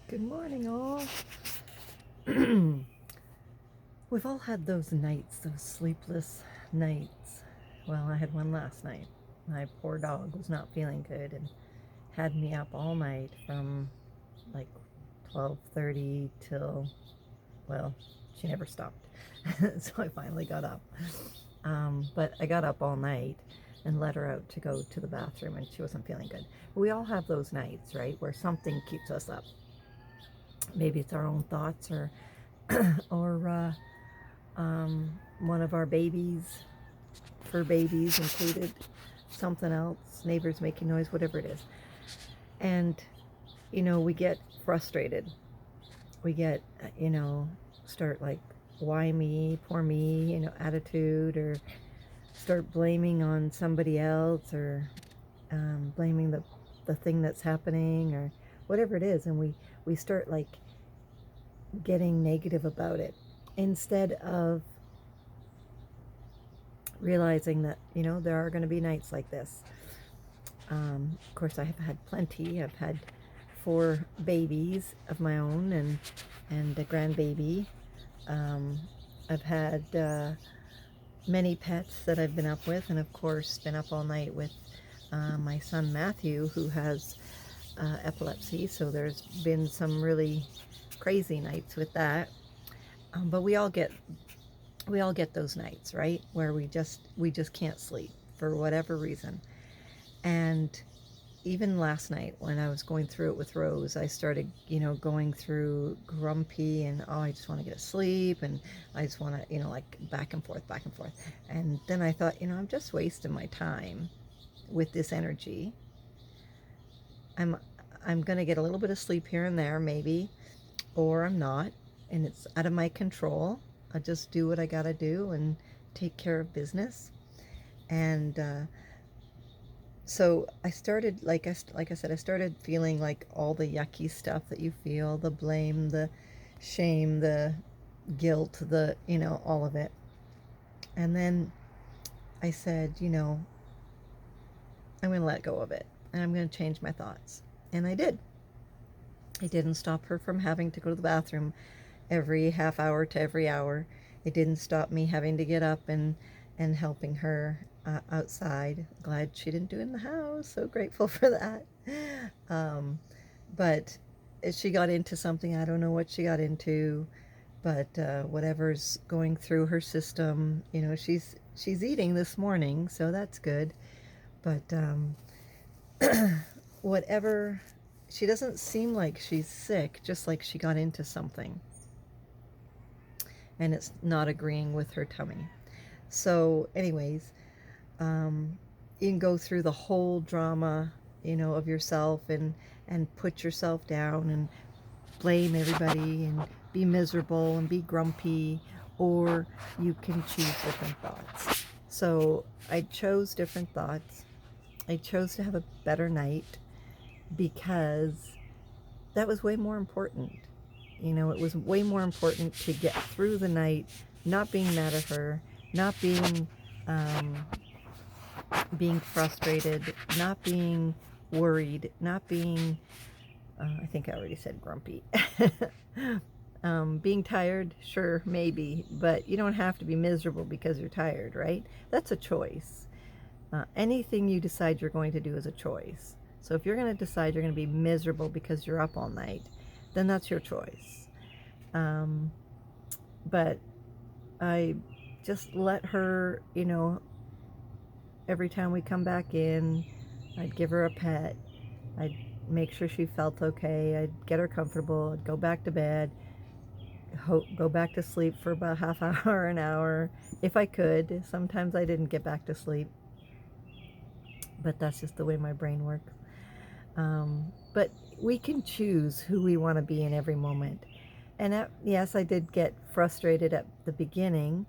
Good morning, all. We've all had those nights, those sleepless nights. Well, I had one last night. My poor dog was not feeling good and had me up all night from like 12:30 till, well, she never stopped. So I finally got up. But I got up all night and let her out to go to the bathroom, and she wasn't feeling good. But we all have those nights, right, where something keeps us up. Maybe it's our own thoughts, or or one of our babies, fur babies included, something else, neighbors making noise, whatever it is. And, we get frustrated. We get, start like, why me, poor me, attitude, or start blaming on somebody else, or blaming the thing that's happening, or whatever it is. And we start like getting negative about it instead of realizing that, there are going to be nights like this. Of course, I have had plenty. I've had 4 babies of my own, and a grandbaby. I've had many pets that I've been up with, and of course been up all night with my son Matthew, who has epilepsy. So there's been some really crazy nights with that. But we all get those nights, right, where we just can't sleep for whatever reason. And even last night when I was going through it with Rose, I started, going through grumpy, and I just want to get to sleep, and I just want to, like back and forth, back and forth. And then I thought, I'm just wasting my time with this energy. I'm going to get a little bit of sleep here and there, maybe, or I'm not, and it's out of my control. I'll just do what I got to do and take care of business. And so I started, like I said, I started feeling like all the yucky stuff that you feel, the blame, the shame, the guilt, all of it. And then I said, I'm going to let go of it, and I'm going to change my thoughts. And I did. I didn't stop her from having to go to the bathroom every half hour to every hour. It didn't stop me having to get up and helping her outside. Glad she didn't do it in the house. So grateful for that. But she got into something. I don't know what she got into, but whatever's going through her system, she's eating this morning, so that's good. But whatever, she doesn't seem like she's sick, just like she got into something, and it's not agreeing with her tummy. So anyways, you can go through the whole drama, of yourself, and put yourself down and blame everybody and be miserable and be grumpy, or you can choose different thoughts. So I chose different thoughts. I chose to have a better night because that was way more important. It was way more important to get through the night, not being mad at her, not being frustrated, not being worried, not being, I think I already said grumpy. Being tired, sure, maybe, but you don't have to be miserable because you're tired, right? That's a choice. Anything you decide you're going to do is a choice. So if you're going to decide you're going to be miserable because you're up all night, then that's your choice. But I just let her, every time we come back in, I'd give her a pet. I'd make sure she felt okay. I'd get her comfortable. I'd go back to bed. Go back to sleep for about half hour, an hour, if I could. Sometimes I didn't get back to sleep, but that's just the way my brain works. But we can choose who we want to be in every moment. And yes, I did get frustrated at the beginning,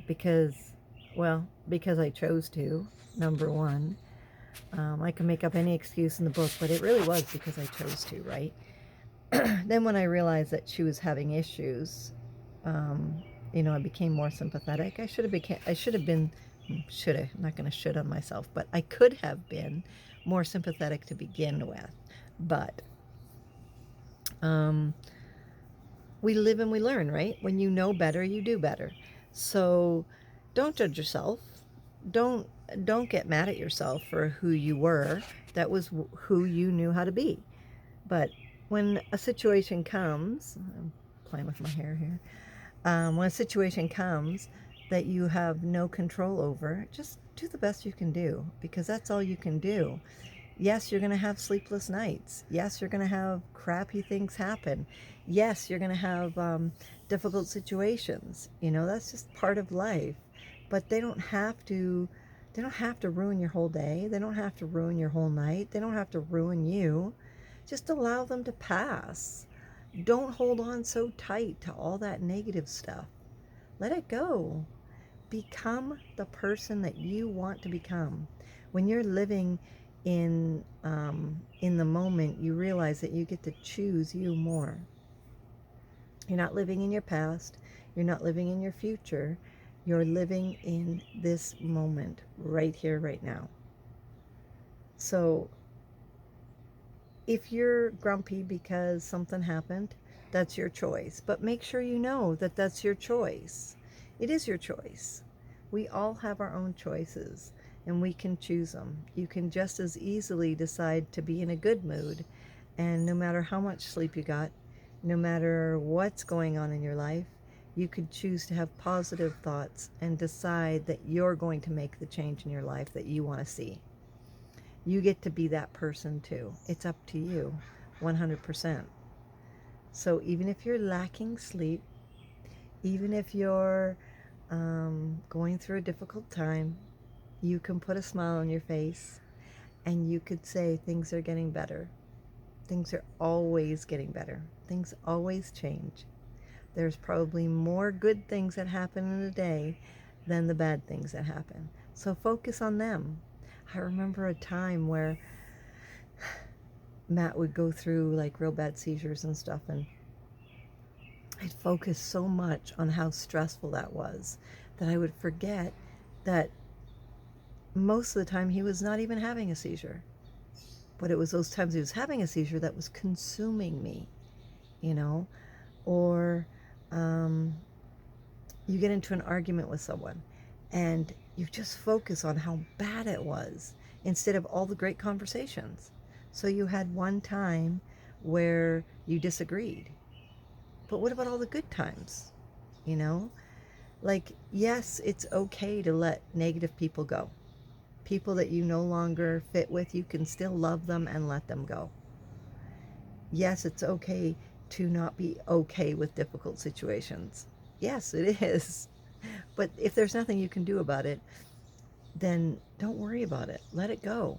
because I chose to, number one. I can make up any excuse in the book, but it really was because I chose to, right? Then when I realized that she was having issues, I became more sympathetic. I should have been, I'm not going to should on myself, but I could have been more sympathetic to begin with. But Um, we live and we learn, right? When you know better, you do better. So don't judge yourself. Don't don't get mad at yourself for who you were. That was who you knew how to be. But when a situation comes, I'm playing with my hair here. When a situation comes that you have no control over, just do the best you can do, because that's all you can do. Yes, you're going to have sleepless nights. Yes, you're going to have crappy things happen. Yes, you're going to have difficult situations. You know, that's just part of life. But they don't have to. They don't have to ruin your whole day. They don't have to ruin your whole night. They don't have to ruin you. Just allow them to pass. Don't hold on so tight to all that negative stuff. Let it go. Become the person that you want to become. When you're living in the moment, you realize that you get to choose you more. You're not living in your past. You're not living in your future. You're living in this moment, right here, right now. So if you're grumpy because something happened, that's your choice. But make sure you know that that's your choice. It is your choice. We all have our own choices and we can choose them. You can just as easily decide to be in a good mood, and no matter how much sleep you got, no matter what's going on in your life, you could choose to have positive thoughts and decide that you're going to make the change in your life that you want to see. You get to be that person too. It's up to you, 100%. So even if you're lacking sleep, even if you're going through a difficult time, you can put a smile on your face and you could say things are getting better. Things are always getting better. Things always change. There's probably more good things that happen in a day than the bad things that happen. So focus on them. I remember a time where Matt would go through like real bad seizures and stuff, and I'd focus so much on how stressful that was that I would forget that most of the time he was not even having a seizure. But it was those times he was having a seizure that was consuming me, you know? Or um, you get into an argument with someone and you just focus on how bad it was instead of all the great conversations. So you had one time where you disagreed. But what about all the good times? You know? Like, yes, it's okay to let negative people go. People that you no longer fit with, you can still love them and let them go. Yes, it's okay to not be okay with difficult situations. Yes, it is. But if there's nothing you can do about it, then don't worry about it. Let it go.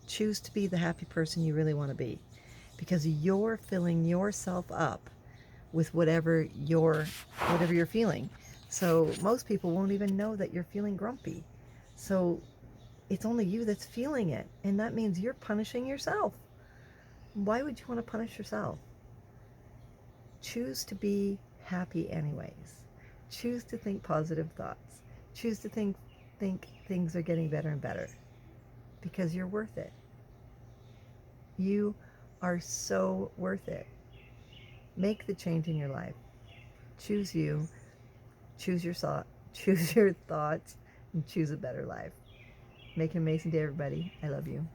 Choose to be the happy person you really want to be, because you're filling yourself up with whatever you're feeling. So most people won't even know that you're feeling grumpy. So it's only you that's feeling it, and that means you're punishing yourself. Why would you want to punish yourself? Choose to be happy anyways. Choose to think positive thoughts. Choose to think things are getting better and better, because you're worth it. You are so worth it. Make the change in your life. Choose you. Choose your choose your thoughts, and choose a better life. Make an amazing day, everybody. I love you.